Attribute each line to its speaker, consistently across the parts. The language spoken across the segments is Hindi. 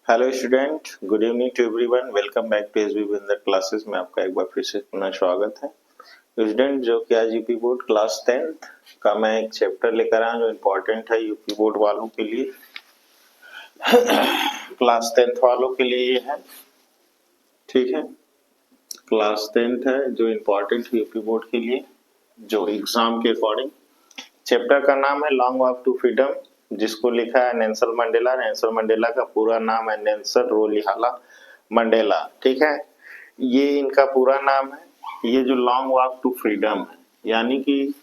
Speaker 1: Hello student, good evening to everyone. Welcome back to SB विंदर क्लासेस में आपका एक बार फिर से पुनः स्वागत है। स्टूडेंट, जो कि आज यूपी बोर्ड क्लास 10th का मैं एक चैप्टर लेकर आया जो इम्पोर्टेंट है यूपी बोर्ड वालों के लिए, क्लास 10th वालों के लिए ये है। ठीक है, क्लास 10th है जो इम्पोर्टेंट है यूपी बोर्ड के लिए, जो एग्जाम के अकॉर्डिंग। चैप्टर का नाम है लॉन्ग वॉक टू फ्रीडम, जिसको लिखा है नेल्सन मंडेला। नेल्सन मंडेला का पूरा नाम है नेल्सन रोलिहाला मंडेला। ठीक है, ये इनका पूरा नाम है। ये जो लॉन्ग वॉक टू फ्रीडम है, यानी कि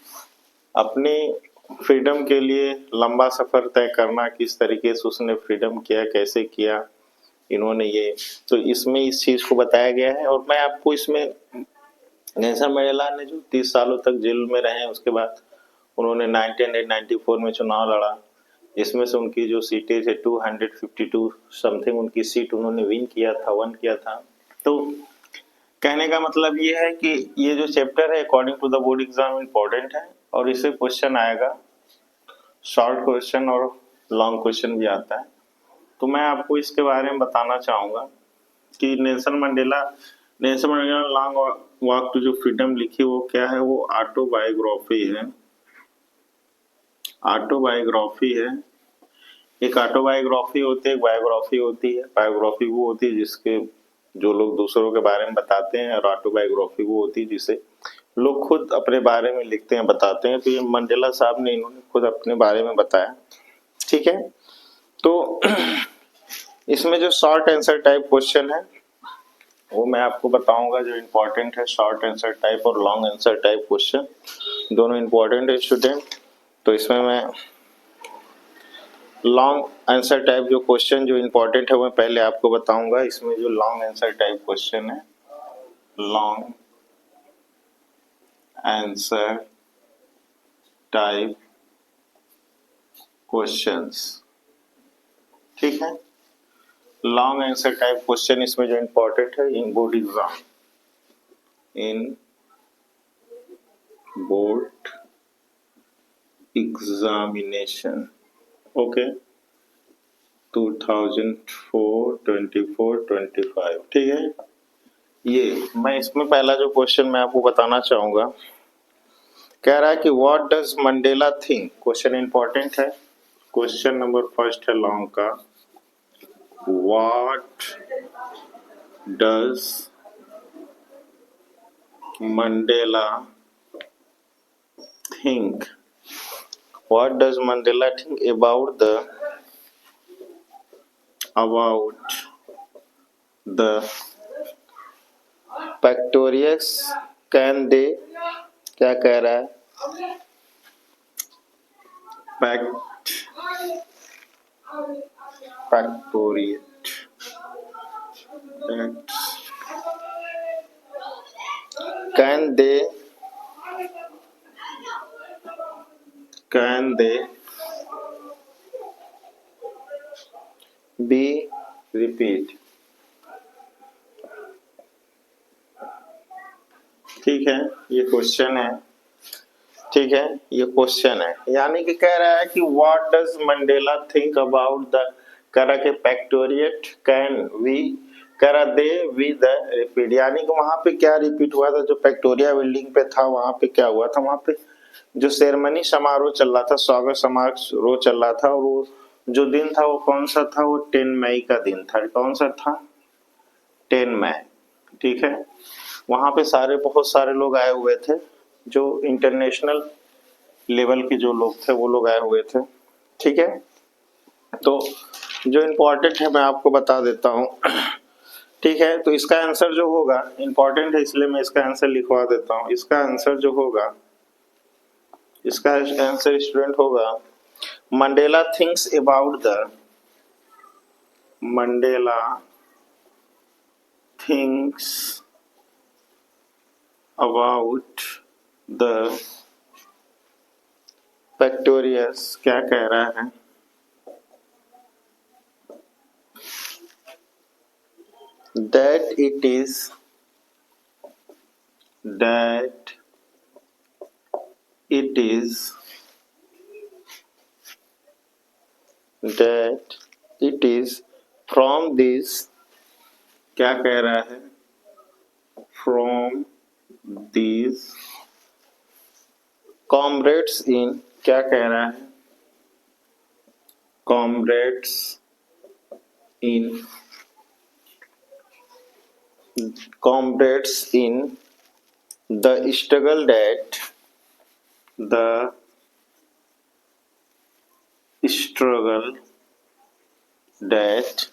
Speaker 1: अपने फ्रीडम के लिए लंबा सफर तय करना, किस तरीके से उसने फ्रीडम किया, कैसे किया इन्होंने ये, तो इसमें इस चीज को बताया गया है। और मैं आपको इसमें नेल्सन मंडेला ने जो 30 सालों तक जेल में रहे, उसके बाद उन्होंने 1994 में चुनाव लड़ा। इसमें से उनकी जो सीटें थे 252 समथिंग उनकी सीट उन्होंने वन किया था। तो कहने का मतलब ये है कि ये जो चैप्टर है according to the board exam important है, और इससे क्वेश्चन आएगा, शॉर्ट क्वेश्चन और लॉन्ग क्वेश्चन भी आता है। तो मैं आपको इसके बारे में बताना चाहूंगा कि Nelson Mandela long walk to जो फ्रीडम लिखी वो क्या है। वो ऑटोबायोग्राफी है। ऑटोबायोग्राफी है। एक ऑटोबायोग्राफी होती है, एक बायोग्राफी होती है। बायोग्राफी वो होती है जिसके जो लोग दूसरों के बारे में बताते हैं, और ऑटोबायोग्राफी वो होती है जिसे लोग खुद अपने बारे में लिखते हैं, बताते हैं। तो ये मंडेला साहब ने इन्होंने खुद अपने बारे में बताया। ठीक है, तो इसमें जो शॉर्ट आंसर टाइप क्वेश्चन है वो मैं आपको बताऊंगा, जो इम्पोर्टेंट है। शॉर्ट आंसर टाइप और लॉन्ग आंसर टाइप क्वेश्चन दोनों इम्पोर्टेंट है स्टूडेंट। तो इसमें मैं लॉन्ग आंसर टाइप जो क्वेश्चन जो इम्पोर्टेंट है वो पहले आपको बताऊंगा। इसमें जो लॉन्ग आंसर टाइप क्वेश्चन है, लॉन्ग आंसर टाइप क्वेश्चंस, ठीक है। लॉन्ग आंसर टाइप क्वेश्चन इसमें जो इम्पोर्टेंट है इन बोर्ड एग्जाम, इन बोर्ड एग्जामिनेशन, ओके, 2004, 24, 25। ठीक है, ये मैं इसमें पहला जो क्वेश्चन मैं आपको बताना चाहूंगा, कह रहा है कि what does Mandela think. Question important है। क्वेश्चन नंबर फर्स्ट है लॉन्ग का, what does Mandela think, what does Mandela think about the factories can they, क्या कह रहा है, factoriate, can they be repeat। ठीक है, ये क्वेश्चन है। ठीक है, ये क्वेश्चन है, यानी कि कह रहा है कि what does Mandela think about the, कह रहा कि फैक्टोरिएट कैन वी, कह रहा दे वी द रिपीट, यानी कि वहां पे क्या रिपीट हुआ था, जो फैक्टोरिया बिल्डिंग पे था वहां पे क्या हुआ था, वहां पे जो सेरेमनी समारोह चल रहा था, स्वागत समारोह चल रहा था, और वो जो दिन था वो कौन सा था, वो 10 मई का दिन था। कौन सा था, 10 मई। ठीक है, वहां पे बहुत सारे लोग आए हुए थे, जो इंटरनेशनल लेवल के जो लोग थे वो लोग आए हुए थे। ठीक है, तो जो इम्पोर्टेंट है मैं आपको बता देता हूँ। ठीक है, तो इसका आंसर जो होगा, इम्पोर्टेंट है इसलिए मैं इसका आंसर लिखवा देता हूँ। इसका आंसर जो होगा, इसका आंसर स्टूडेंट होगा, Mandela thinks about the, Mandela thinks about the factories, क्या कह रहा है, that it is from this क्या कह रहा है, फ्रॉम दिस कॉमरेड्स इन क्या कह रहा है, comrades in, comrades in the struggle that the struggle that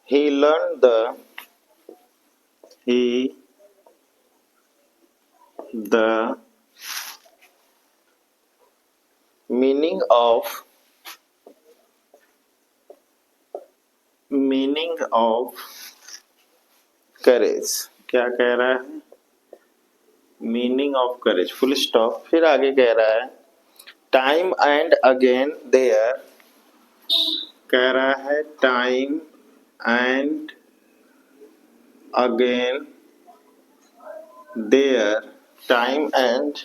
Speaker 1: he learned the meaning of courage क्या कह रहा है, meaning of courage full stop. फिर आगे कह रहा है टाइम एंड अगेन देयर, कह रहा है time and again there, time and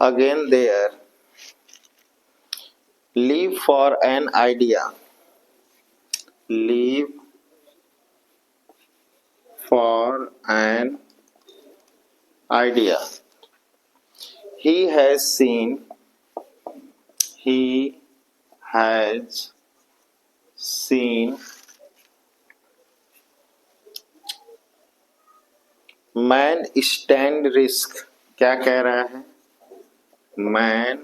Speaker 1: again there, live for an idea, live for an idea, he has seen man stand risk क्या कह रहा है, man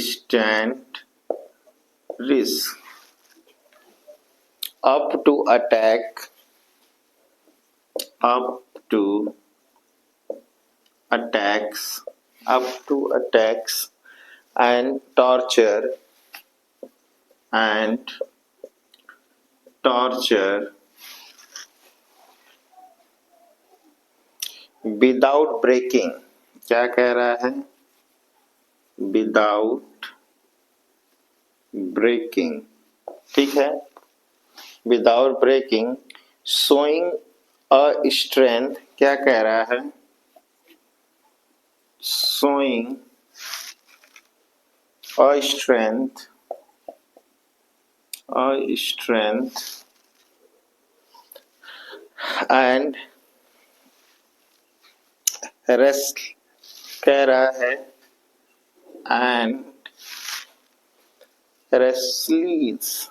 Speaker 1: stand risk up to attacks and torture without breaking क्या कह रहा है, without breaking, ठीक है, without breaking, showing a strength क्या कह रहा है, showing a strength and rest कह रहा है and resilience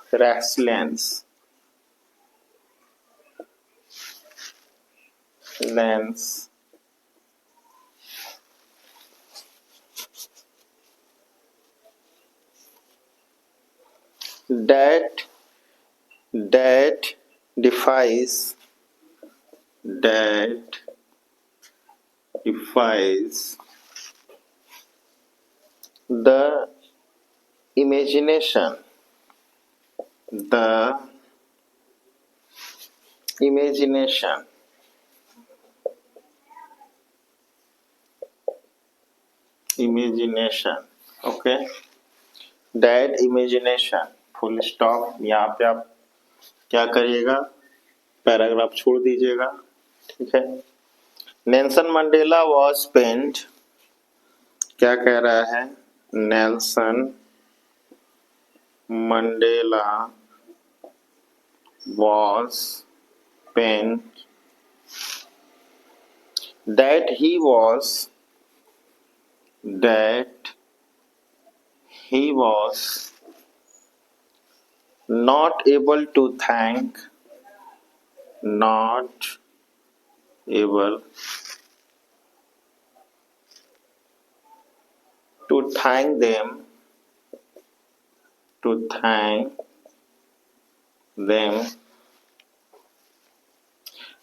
Speaker 1: that defies the imagination okay, that imagination full stop. यहाँ पे आप क्या करिएगा, पैराग्राफ छोड़ दीजिएगा, ठीक है। नेल्सन मंडेला वॉज पेंड क्या कह रहा है, Nelson Mandela was pained that he was not able to thank them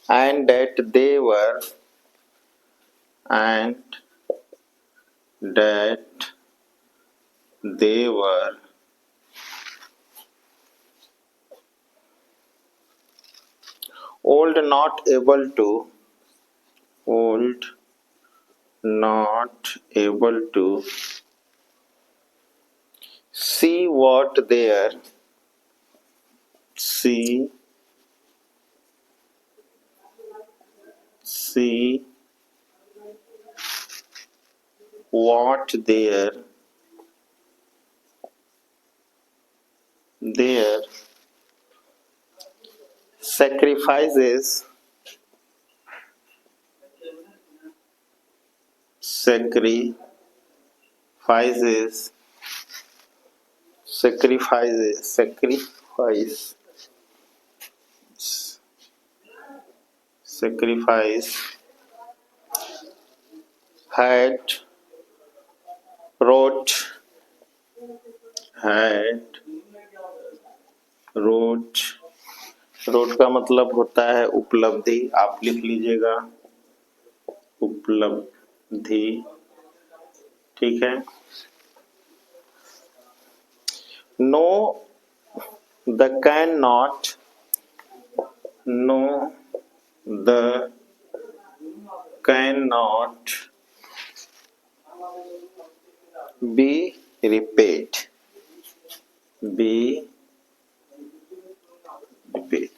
Speaker 1: and that they were old not able to see what their their sacrifices had wrote का मतलब होता है उपलब्धि, आप लिख लीजिएगा उपलब्धि, ठीक है। Know the can not be repaid,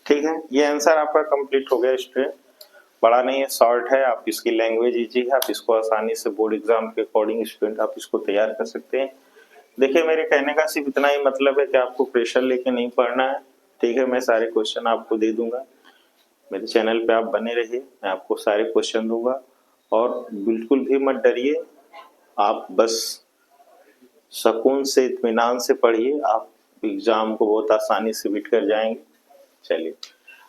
Speaker 1: ठीक है। ये आंसर आपका कंप्लीट हो गया स्टूडेंट, बड़ा नहीं है, शॉर्ट है, आप इसकी लैंग्वेज इजी है, आप इसको आसानी से बोर्ड एग्जाम के अकॉर्डिंग स्टूडेंट आप इसको तैयार कर सकते हैं। देखिए मेरे कहने का सिर्फ इतना ही मतलब है कि आपको प्रेशर लेके नहीं पढ़ना है, ठीक है। मैं सारे क्वेश्चन आपको दे दूंगा, मेरे चैनल पे आप बने रहिए, मैं आपको सारे क्वेश्चन दूंगा और बिल्कुल भी मत डरिए, आप बस सुकून से इत्मीनान से पढ़िए, आप एग्जाम को बहुत आसानी से बीट कर जाएंगे। चलिए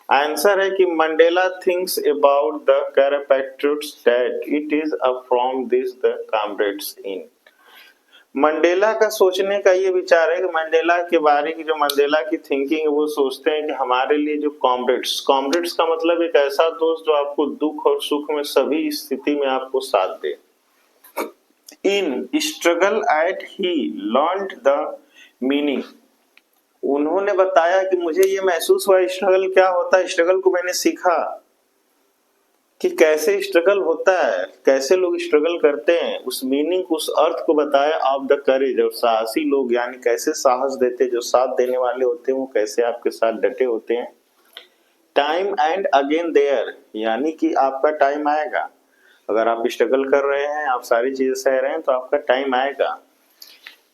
Speaker 1: आंसर है कि Mandela thinks about the characters that it is a from this the comrades in. Mandela का सोचने का ये विचार है कि मंडेला के बारे की जो मंडेला की थिंकिंग है वो सोचते हैं कि हमारे लिए जो कॉमरेड्स का मतलब एक ऐसा दोस्त जो आपको दुख और सुख में सभी स्थिति में आपको साथ दे। In struggle at he learned the meaning, उन्होंने बताया कि मुझे ये महसूस हुआ स्ट्रगल क्या होता है, स्ट्रगल को मैंने सीखा कि कैसे स्ट्रगल होता है, कैसे लोग स्ट्रगल करते हैं, उस मीनिंग उस अर्थ को बताया ऑफ द करेज, और साहसी लोग यानी कैसे साहस देते, जो साथ देने वाले होते हैं वो कैसे आपके साथ डटे होते हैं। टाइम एंड अगेन देयर, यानी कि आपका टाइम आएगा, अगर आप स्ट्रगल कर रहे हैं, आप सारी चीजें सह रहे हैं तो आपका टाइम आएगा।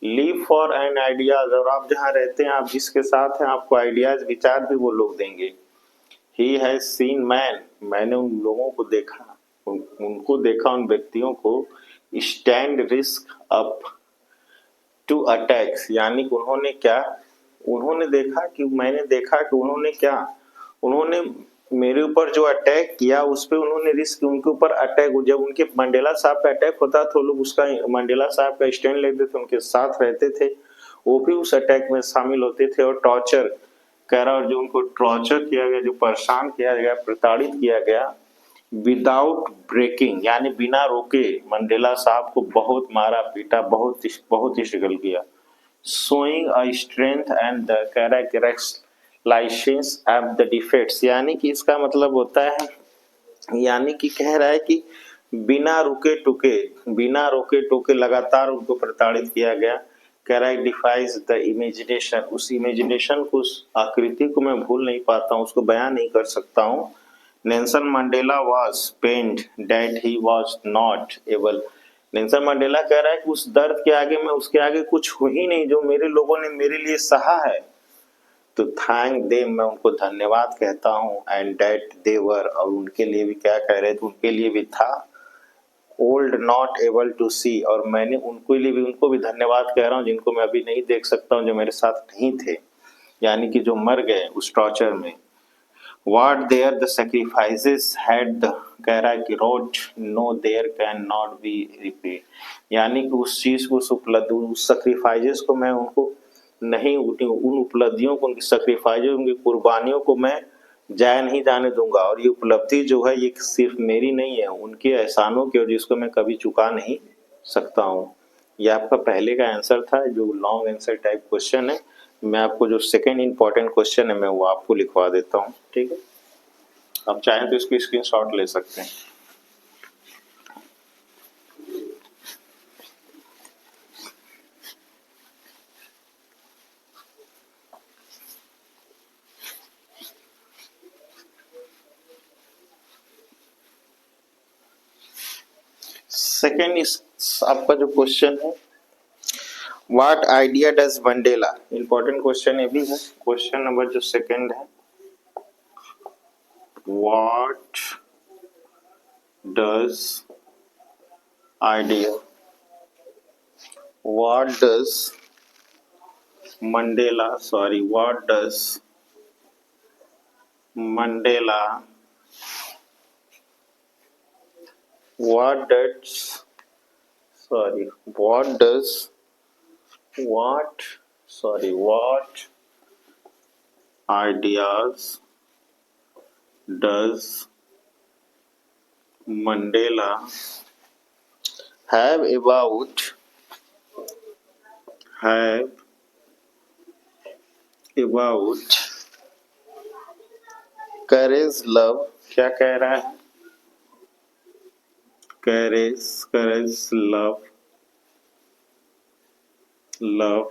Speaker 1: लीव फॉर एन आइडियाज, और आप जहाँ रहते हैं, आप जिसके साथ हैं, आपको आइडियाज विचार भी वो लोग देंगे। He has seen man, मैंने उन लोगों को देखा, उनको देखा, उन व्यक्तियों को stand risk up to attacks, यानी कि उन्होंने क्या, उन्होंने देखा कि मैंने देखा कि उन्होंने क्या, उन्होंने मेरे ऊपर जो अटैक किया उस पर उन्होंने रिस्क, उनके ऊपर अटैक, जब उनके मंडेला साहब पे अटैक होता तो लोग उसका मंडेला साहब का स्टैंड लेते थे, उनके साथ रहते थे, वो भी उस अटैक में शामिल होते थे। और टॉर्चर कह रहा, और जो उनको टॉर्चर किया गया, जो परेशान किया गया, प्रताड़ित किया गया, विदाउट ब्रेकिंग, यानी बिना रोके मंडेला साहब को बहुत मारा पीटा, बहुत स्ट्रगल किया। Showing a strength and the characterisations of the defects, यानी कि इसका मतलब होता है, यानी कि कह रहा है कि बिना रोके टोके लगातार उनको प्रताड़ित किया गया। कैरेक्टराइज द इमेजिनेशन, उस इमेजिनेशन को, उस आकृति को मैं भूल नहीं पाता हूँ, उसको बयान नहीं कर सकता हूँ। Nelson Mandela was pained that he was not able, Nelson Mandela कह रहा है कि उस दर्द के आगे मैं, उसके आगे कुछ हो ही नहीं जो मेरे लोगों ने मेरे लिए सहा है, तो थैंक देम, मैं उनको धन्यवाद कहता हूँ। एंड दैट दे वर, और उनके लिए भी क्या कह रहे थे, उनके लिए भी था, ओल्ड नॉट एबल टू सी, और मैंने उनको भी धन्यवाद कह रहा हूँ जिनको मैं अभी नहीं देख सकता हूँ, जो मेरे साथ नहीं थे, यानी कि जो मर गए उस टॉर्चर में। What there the sacrifices had the, कह रहा है कि road no there can not be repeat, यानी कि उस चीज को, उस सैक्रिफाइसेस को मैं उनको नहीं, उन उपलब्धियों को, उनकी सैक्रिफाइस, उनकी कुर्बानियों को मैं जाया नहीं जाने दूंगा। और ये उपलब्धि जो है ये सिर्फ मेरी नहीं है, उनके एहसानों की, और जिसको मैं कभी चुका नहीं सकता हूँ। ये आपका पहले का आंसर था, जो लॉन्ग आंसर टाइप क्वेश्चन है। मैं आपको जो सेकंड इंपॉर्टेंट क्वेश्चन है मैं वो आपको लिखवा देता हूँ, ठीक है। आप चाहें तो इसकी स्क्रीनशॉट ले सकते हैं। सेकेंड इस आपका जो क्वेश्चन है, what idea does Mandela, important question ये भी है। क्वेश्चन नंबर जो सेकंड है, what does idea, what does Mandela, sorry what does Mandela, what does, sorry, what does, what ideas does Mandela have about courage, love, क्या कह रहा है, courage, love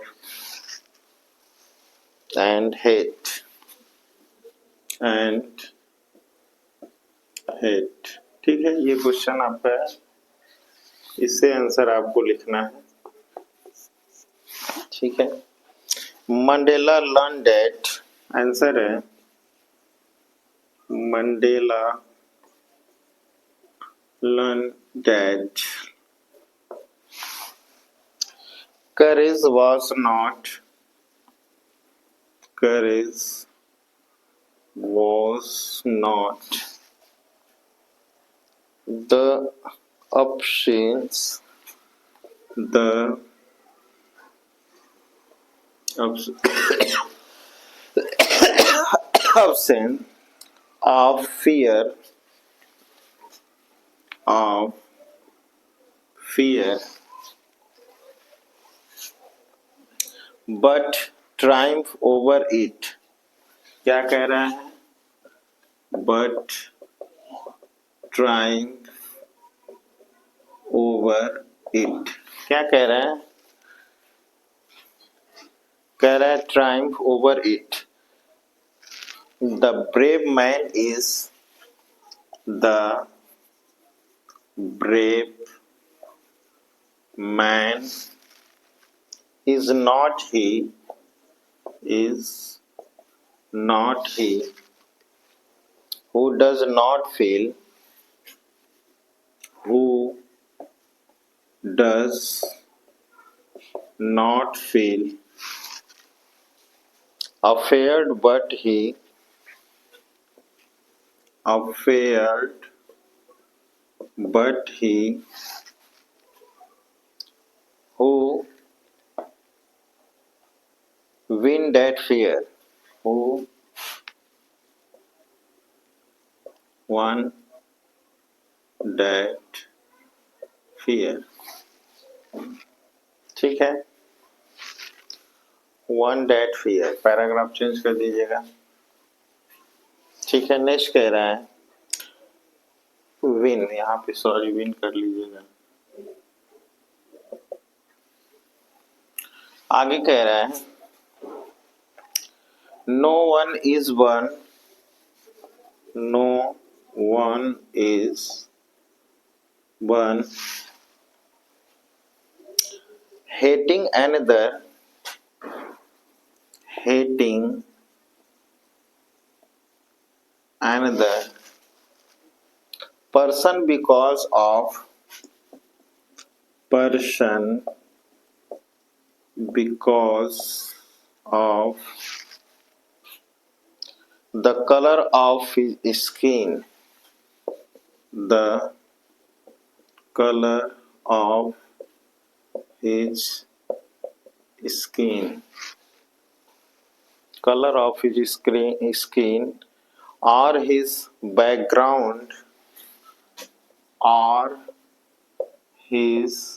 Speaker 1: and hate, ठीक है। ये क्वेश्चन आपका है, इससे आंसर आपको लिखना है, ठीक है। मंडेला लर्न दैट, आंसर है Mandela learn that courage was not the options of fear but triumph over it, क्या कह रहा है, but triumph over it, क्या कह रहा है, कह रहा है triumph over it. The brave man is not he who does not feel afraid, but he who win that fear, who won that fear, ठीक है। One that fear, paragraph change कर दीजिएगा, ठीक है। नेक्स्ट कह रहा है विन, यहाँ पे सॉरी विन कर लीजिएगा। आगे कह रहा है no one is one hating another person because of the color of his skin, the color of his skin, or his background, or his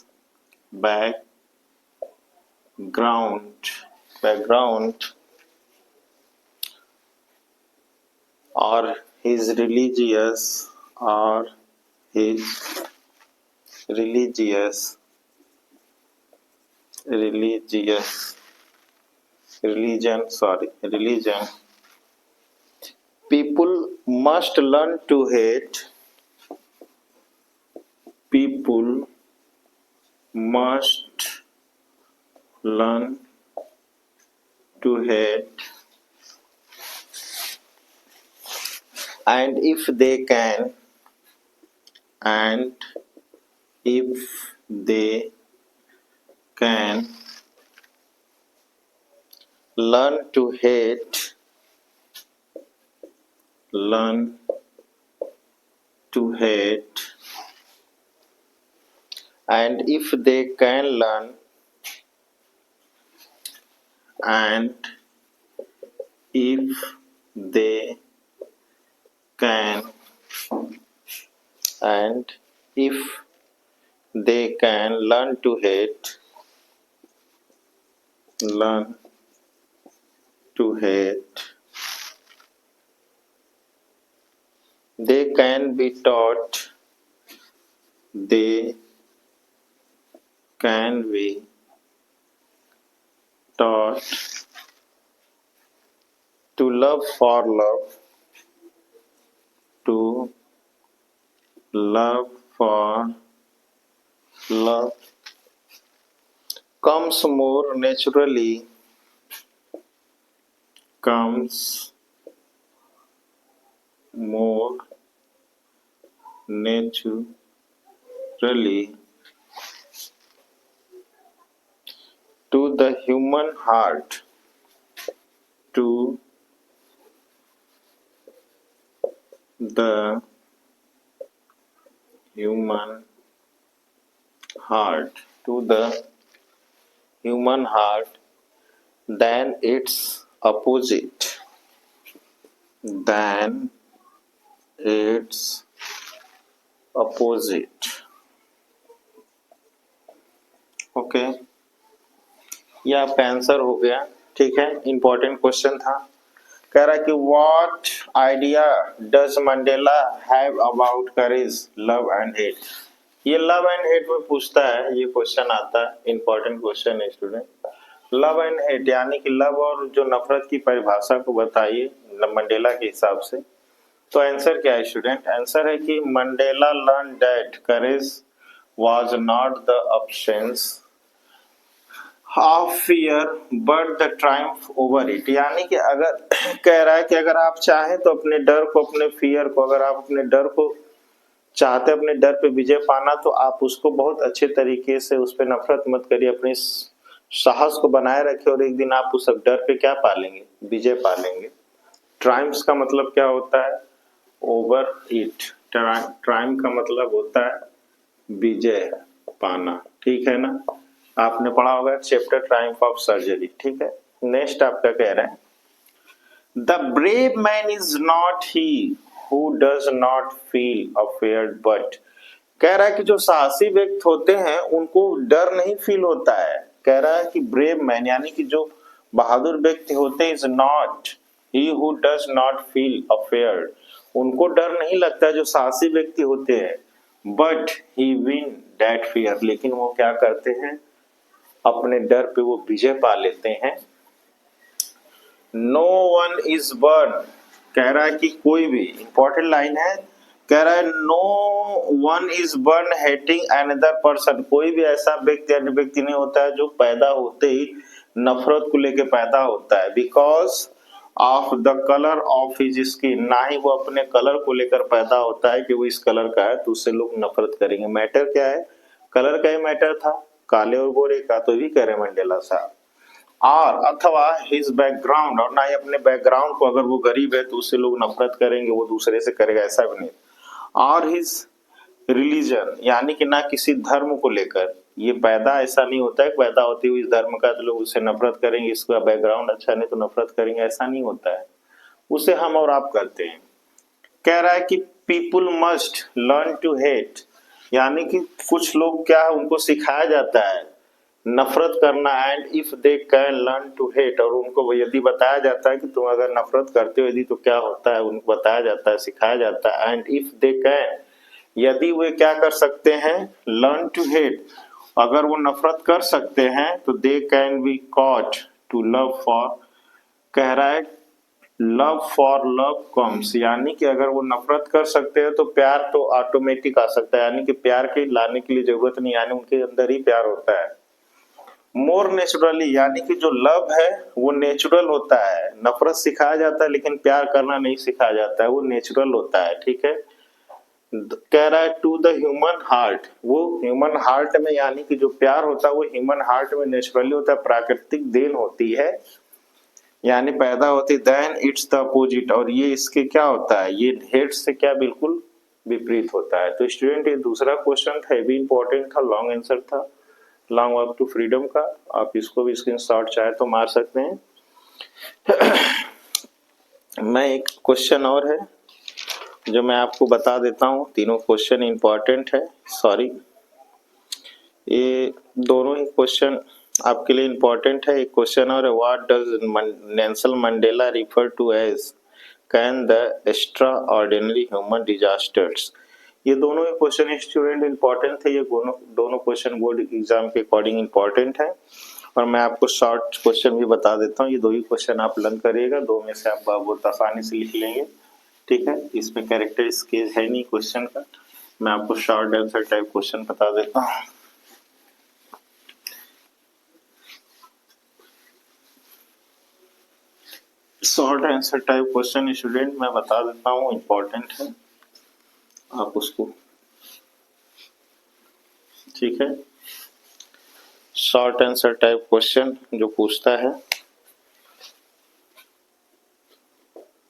Speaker 1: religious religion. People must learn to hate. People must learn to hate, and if they can learn to hate, and if they can learn and if they can and if they can learn to hate, they can be taught, to love for love, comes more naturally, to the human heart, to the human heart than its opposite, okay ये आपका आंसर हो गया। ठीक है, इंपॉर्टेंट क्वेश्चन था। कह रहा है कि what idea does Mandela have about courage, love and hate. ये लव एंड हेट में पूछता है, ये क्वेश्चन आता है, इंपॉर्टेंट क्वेश्चन है स्टूडेंट। लव एंड हेट यानी कि लव और जो नफरत की परिभाषा को बताइए मंडेला के हिसाब से। तो आंसर क्या है स्टूडेंट? आंसर है कि Mandela learn that courage was not the options of fear but the Triumph over it. यानी कि अगर कह रहा है कि अगर आप चाहें तो अपने डर को, अपने फियर को, अगर आप अपने डर को चाहते, अपने डर पे विजय पाना, तो आप उसको बहुत अच्छे तरीके से उस पर नफरत मत करिए, अपने साहस को बनाए रखिए और एक दिन आप उस डर पे क्या पालेंगे? विजय पालेंगे। ट्रायम्फ का मतलब क्या होता है? Over it. ट्रायम्फ का मतलब होता है विजय पाना। ठीक है ना, आपने पढ़ा होगा चैप्टर ट्रायम्फ ऑफ सर्जरी। ठीक है, नेक्स्ट आपका कह रहा है the brave man is not he who does not feel afraid but. कह रहा है कि जो साहसी व्यक्ति होते हैं उनको डर नहीं फील होता है। कह रहा है कि ब्रेव मैन यानी कि जो बहादुर व्यक्ति होते हैं is not he who does not feel afraid, उनको डर नहीं लगता जो साहसी व्यक्ति होते हैं। But he win that fear, लेकिन वो क्या करते हैं? अपने डर पे वो विजय पा लेते हैं। नो वन इज बर्न, कह रहा है कि कोई भी, इंपॉर्टेंट लाइन है, कह रहा है no one is born hating another person. कोई भी ऐसा व्यक्ति, अन्य व्यक्ति नहीं होता है जो पैदा होते ही नफरत को लेके पैदा होता है। Because of the colour of his skin, ना ही वो अपने कलर को लेकर पैदा होता है कि वो इस कलर का है तो उससे लोग नफरत करेंगे। मैटर क्या है? कलर का ही मैटर था, काले और गोरे का, तो भी कह रहे मंडेला साहब। और अथवा हिज बैकग्राउंड, और ना ही अपने बैकग्राउंड को, अगर वो गरीब है तो उससे लोग नफरत करेंगे, वो दूसरे से करेगा, ऐसा भी नहीं। और हिज रिलीजन, यानी कि ना किसी धर्म को लेकर, ये पैदा ऐसा नहीं होता है पैदा होती हुई इस धर्म का तो लोग उससे नफरत करेंगे, इसका बैकग्राउंड अच्छा नहीं तो नफरत करेंगे, ऐसा नहीं होता है। उसे हम और आप करते हैं। कह रहा है कि people must learn to hate, यानी कि कुछ लोग क्या है, उनको सिखाया जाता है नफरत करना। And if they can learn to hate, और उनको यदि बताया जाता है कि तुम अगर नफरत करते हो यदि तो क्या होता है, उनको बताया जाता है, सिखाया जाता है। एंड इफ दे कैन, यदि वे क्या कर सकते हैं? लर्न टू हेट, अगर वो नफरत कर सकते हैं तो they can be caught to love for. कह रहा है लव फॉर लव कम्स, यानी कि अगर वो नफरत कर सकते हैं तो प्यार तो ऑटोमेटिक आ सकता है, यानी कि प्यार के लाने के लिए जरूरत नहीं, यानी उनके अंदर ही प्यार होता है। मोर नेचुरली, यानी कि जो लव है वो नेचुरल होता है। नफरत सिखाया जाता है लेकिन प्यार करना नहीं सिखाया जाता है, वो नेचुरल होता है। ठीक है, कह रहा है टू द ह्यूमन हार्ट, वो ह्यूमन हार्ट में, यानी कि जो प्यार होता है वो ह्यूमन हार्ट में नेचुरली होता है, प्राकृतिक देन होती है, यानी पैदा होती। देन इट्स द अपोजिट, और ये इसके क्या होता है, ये हेट से क्या बिल्कुल विपरीत होता है। तो स्टूडेंट ये दूसरा क्वेश्चन था, भी इंपॉर्टेंट था, लॉन्ग आंसर था, लॉन्ग वॉक टू फ्रीडम का। आप इसको भी स्क्रीनशॉट चाहे तो मार सकते हैं। मैं एक क्वेश्चन और है जो मैं आपको बता देता हूँ, तीनों क्वेश्चन इंपॉर्टेंट है। सॉरी, ये दोनों ही क्वेश्चन आपके लिए इंपॉर्टेंट है। एक क्वेश्चन और है, what does Nelson Mandela refer to as can the extraordinary human disasters. ये दोनों ही क्वेश्चन स्टूडेंट इंपॉर्टेंट थे। ये दोनों क्वेश्चन बोर्ड एग्जाम के अकॉर्डिंग इंपॉर्टेंट है, और मैं आपको शॉर्ट क्वेश्चन भी बता देता हूँ। ये दो ही क्वेश्चन आप लर्न करिएगा, दो में से आप बहुत आसानी से लिख लेंगे। ठीक है, इसमें कैरेक्टर स्केच है नहीं क्वेश्चन का, मैं आपको शॉर्ट आंसर टाइप क्वेश्चन बता देता हूँ। Short answer type question student मैं बता देता हूँ, इंपॉर्टेंट है, आप उसको, ठीक है। शॉर्ट आंसर टाइप क्वेश्चन जो पूछता है,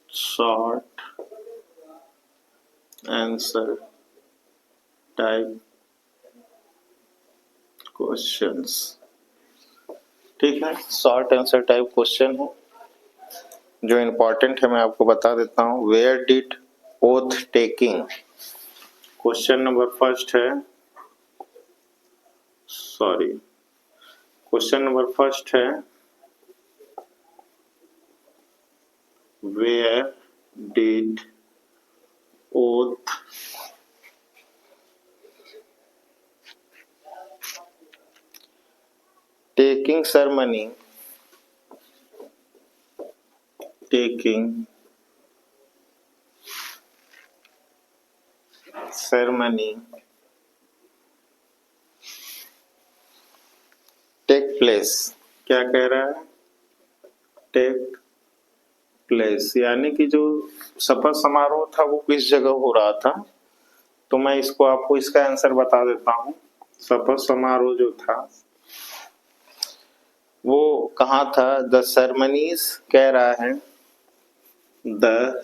Speaker 1: शॉर्ट आंसर टाइप क्वेश्चंस, ठीक है, शॉर्ट आंसर टाइप क्वेश्चन है जो इंपॉर्टेंट है, मैं आपको बता देता हूँ। Where did oath taking, question number first है, सॉरी, क्वेश्चन नंबर फर्स्ट है, where did oath taking ceremony take place, क्या कह रहा है, टेक प्लेस, यानी कि जो शपथ समारोह था वो किस जगह हो रहा था। तो मैं इसको आपको इसका आंसर बता देता हूँ। शपथ समारोह जो था वो कहाँ था, द सेरेमनीज, कह रहा है द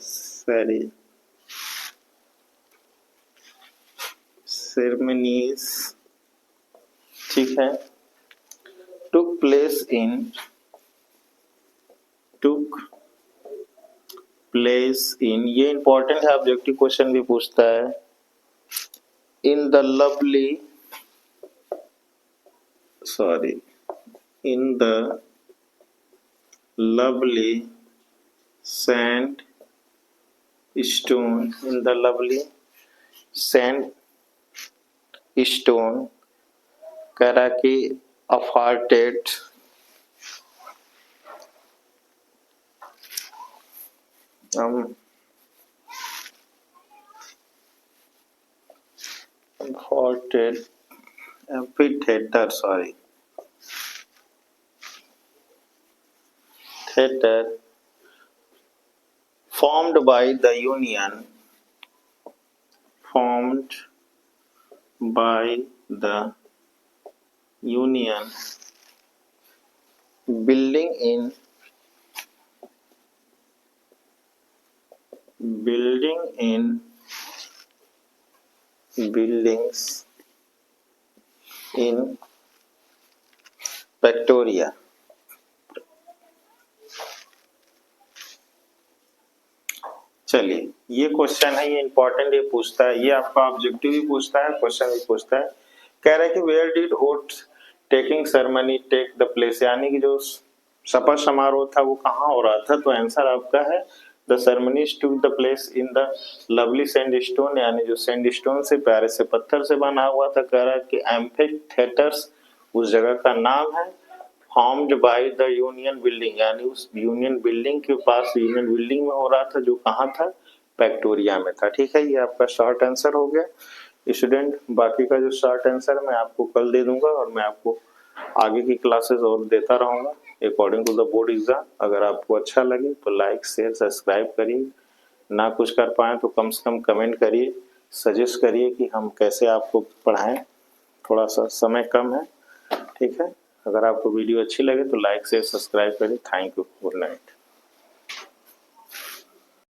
Speaker 1: सेरेमनीज, ठीक है, टुक प्लेस इन, ये इंपॉर्टेंट है, ऑब्जेक्टिव क्वेश्चन भी पूछता है, इन द lovely sandstone, कह रहा कि अफार्टेड amphitheater, theater formed by the union buildings in Victoria। चलिए, ये क्वेश्चन है, ये इंपॉर्टेंट, ये पूछता है, ये आपका ऑब्जेक्टिव भी पूछता है, क्वेश्चन भी पूछता है। कह रहा है कि where did oath taking ceremony take the place, यानी कि जो शपथ समारोह था वो कहाँ हो रहा था। तो आंसर आपका है the ceremonies took the place in the lovely sandstone, यानी जो सैंडस्टोन से, प्यारे से पत्थर से बना हुआ था। कह रहा है कि एम्फीथिएटर्स उस जगह का नाम है, formed by the union building, यानी उस यूनियन बिल्डिंग के पास, यूनियन बिल्डिंग में हो रहा था जो कहाँ था, विक्टोरिया में था। ठीक है, ये आपका शॉर्ट आंसर हो गया स्टूडेंट। बाकी का जो शॉर्ट आंसर मैं आपको कल दे दूंगा, और मैं आपको आगे की क्लासेस और देता रहूँगा according to the board exam. अगर आपको अच्छा लगे तो लाइक शेयर सब्सक्राइब करिए, ना कुछ कर पाएँ तो कम से कम कमेंट करिए, सजेस्ट करिए कि हम कैसे आपको पढ़ाएं। थोड़ा सा समय कम है, ठीक है। अगर आपको वीडियो अच्छी लगे तो लाइक शेयर सब्सक्राइब करिए। Thank you, good night.